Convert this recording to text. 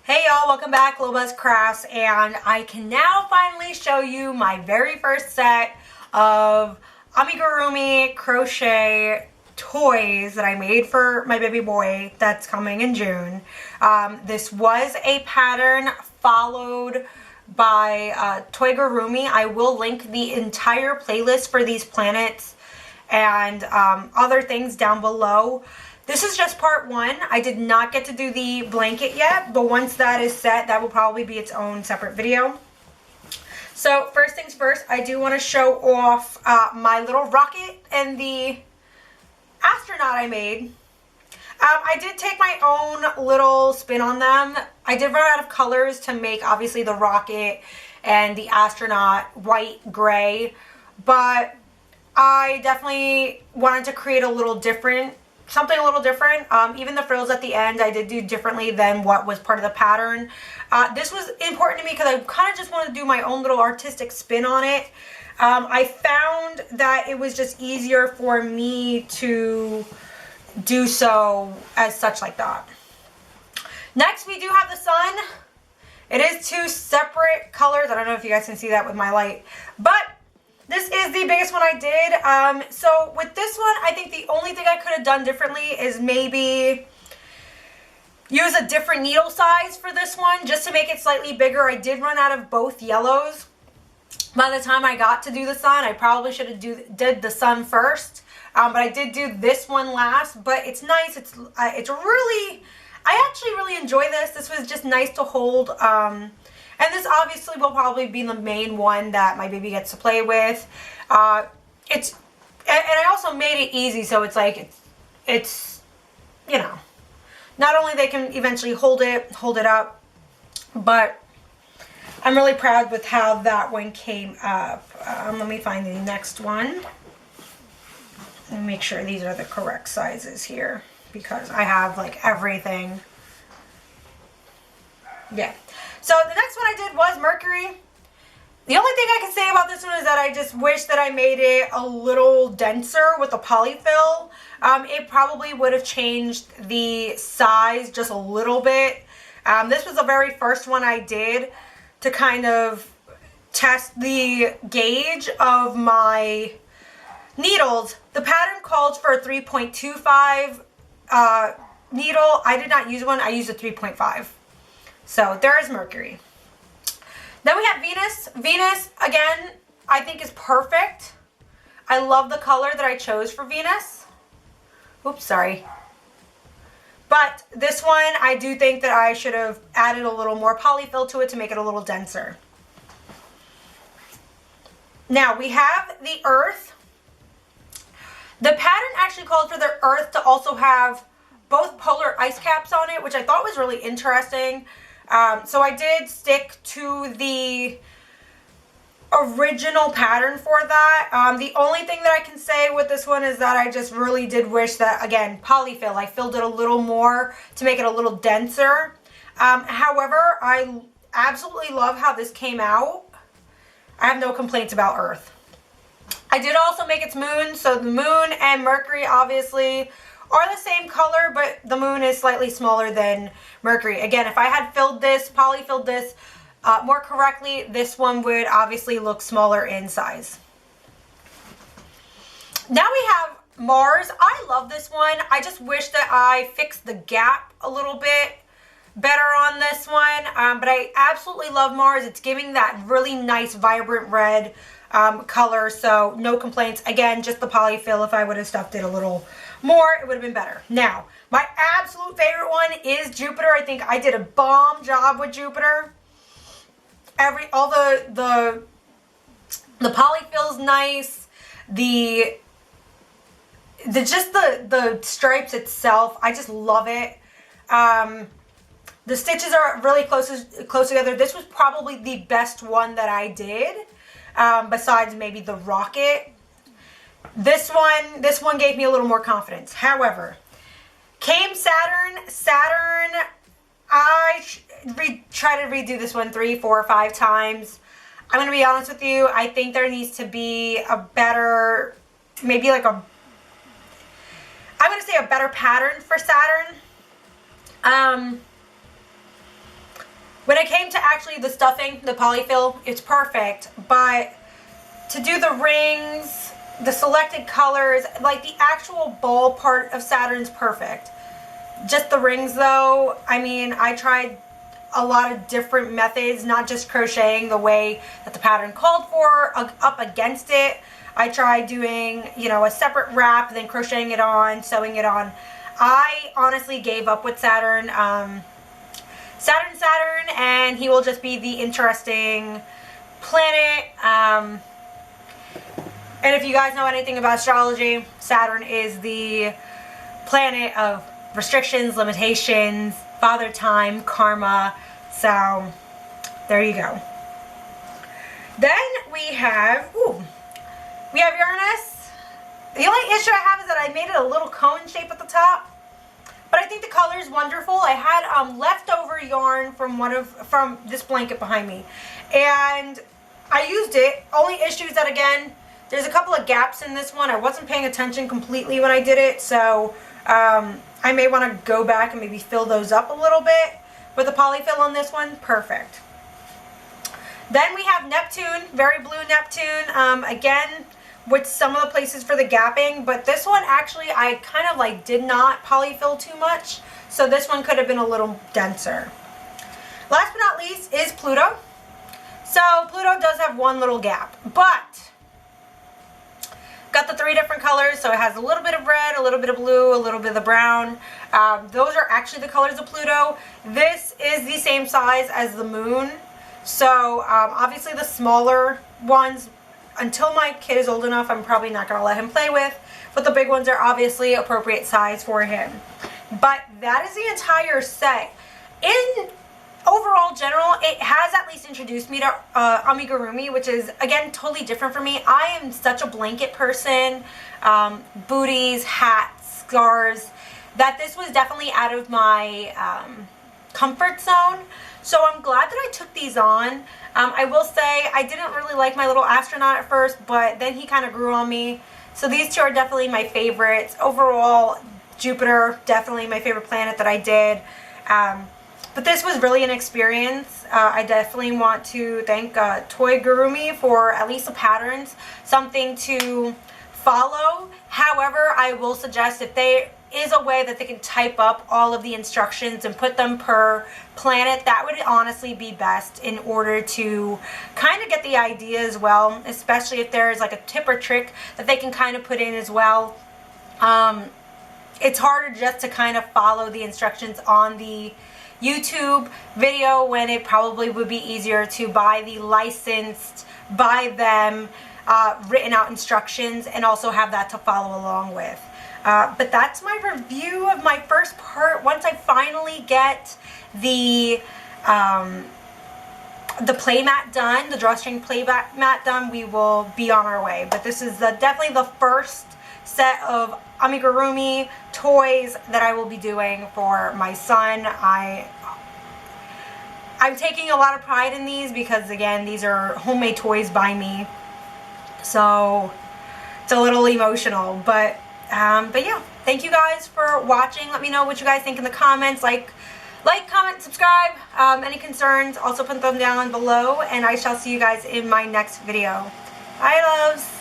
Hey y'all, welcome back, Little Buzz Crafts, and I can now finally show you my very first set of Amigurumi crochet toys that I made for my baby boy that's coming in June. This was a pattern followed by Toygurumi. I will link the entire playlist for these planets and other things down below. This is just part one. I did not get to do the blanket yet, but once that is set, that will probably be its own separate video. So first things first, I do want to show off my little rocket and the astronaut I made. I did take my own little spin on them. I did run out of colors to make obviously the rocket and the astronaut white, gray, but I definitely wanted to create a little different, something a little different. Even the frills at the end I did do differently than what was part of the pattern. This was important to me because I kind of just wanted to do my own little artistic spin on it. I found that it was just easier for me to do so as such like that. Next we do have the sun. It is two separate colors. I don't know if you guys can see that with my light, but this is the biggest one I did. So with this one, I think the only thing I could have done differently is maybe use a different needle size for this one just to make it slightly bigger. I did run out of both yellows. By the time I got to do the sun, I probably should have did the sun first. But I did do this one last, but it's nice. It's really, I actually really enjoy this. This was just nice to hold. And this obviously will probably be the main one that my baby gets to play with. And I also made it easy, so it's like, it's, you know, not only they can eventually hold it up, but I'm really proud with how that one came up. Let me find the next one. Let me make sure these are the correct sizes here, because I have like everything. Yeah. So the next one I did was Mercury. The only thing I can say about this one is that I just wish that I made it a little denser with the polyfill. It probably would have changed the size just a little bit. This was the very first one I did to kind of test the gauge of my needles. The pattern called for a 3.25 needle. I did not use one. I used a 3.5. So there is Mercury. Then we have Venus. Venus, again, I think is perfect. I love the color that I chose for Venus. Oops, sorry. But this one, I do think that I should have added a little more polyfill to it to make it a little denser. Now we have the Earth. The pattern actually called for the Earth to also have both polar ice caps on it, which I thought was really interesting. So I did stick to the original pattern for that. The only thing that I can say with this one is that I just really did wish that, again, polyfill, I filled it a little more to make it a little denser. However, I absolutely love how this came out. I have no complaints about Earth. I did also make its moon, so the moon and Mercury obviously are the same color, but the moon is slightly smaller than Mercury. Again, if I had polyfilled this more correctly, this one would obviously look smaller in size. Now we have Mars. I love this one. I just wish that I fixed the gap a little bit better on this one, but I absolutely love Mars. It's giving that really nice vibrant red color, so no complaints. Again, just the polyfill. If I would have stuffed it a little more, it would have been better. Now, my absolute favorite one is Jupiter. I think I did a bomb job with Jupiter. All the polyfill's nice. The stripes itself, I just love it. The stitches are really close together. This was probably the best one that I did, besides maybe the rocket. This one gave me a little more confidence. However, came Saturn. I tried to redo this one 3, 4, or 5 times. I'm going to be honest with you. I think there needs to be a better, maybe like I'm going to say a better pattern for Saturn. When it came to actually the stuffing, the polyfill, it's perfect. But to do the rings, the selected colors, like the actual ball part of Saturn's perfect. Just the rings though, I mean, I tried a lot of different methods, not just crocheting the way that the pattern called for, up against it. I tried doing, you know, a separate wrap, then crocheting it on, sewing it on. I honestly gave up with Saturn. Saturn, and he will just be the interesting planet. And if you guys know anything about astrology, Saturn is the planet of restrictions, limitations, father time, karma. So there you go. Then we have Uranus. The only issue I have is that I made it a little cone shape at the top, but I think the color is wonderful. I had leftover yarn from this blanket behind me, and I used it. Only issue is that, again, there's a couple of gaps in this one. I wasn't paying attention completely when I did it, so I may want to go back and maybe fill those up a little bit. But the polyfill on this one, perfect. Then we have Neptune, very blue Neptune. Again, with some of the places for the gapping, but this one actually I kind of like did not polyfill too much, so this one could have been a little denser. Last but not least is Pluto. So Pluto does have one little gap, but got the 3 different colors, so it has a little bit of red, a little bit of blue, a little bit of the brown. Those are actually the colors of Pluto. This is the same size as the moon, so obviously the smaller ones, until my kid is old enough, I'm probably not going to let him play with, but the big ones are obviously appropriate size for him. But that is the entire set. In overall general, it has at least introduced me to Amigurumi, which is, again, totally different for me. I am such a blanket person, booties, hats, scarves, that this was definitely out of my comfort zone. So I'm glad that I took these on. I will say I didn't really like my little astronaut at first, but then he kind of grew on me. So these two are definitely my favorites. Overall, Jupiter, definitely my favorite planet that I did. But this was really an experience. I definitely want to thank Toy Gurumi for at least the patterns, something to follow. However, I will suggest if there is a way that they can type up all of the instructions and put them per planet, that would honestly be best in order to kind of get the idea as well, especially if there's like a tip or trick that they can kind of put in as well. It's harder just to kind of follow the instructions on the YouTube video when it probably would be easier to buy the licensed, by them, written out instructions and also have that to follow along with. But that's my review of my first part. Once I finally get the playmat done, the drawstring playmat done, we will be on our way. But this is definitely the first set of Amigurumi toys that I will be doing for my son. I'm taking a lot of pride in these because, again, these are homemade toys by me. So it's a little emotional, but yeah, thank you guys for watching. Let me know what you guys think in the comments. Like, comment, subscribe. Any concerns, also put them down below, and I shall see you guys in my next video. Bye, loves.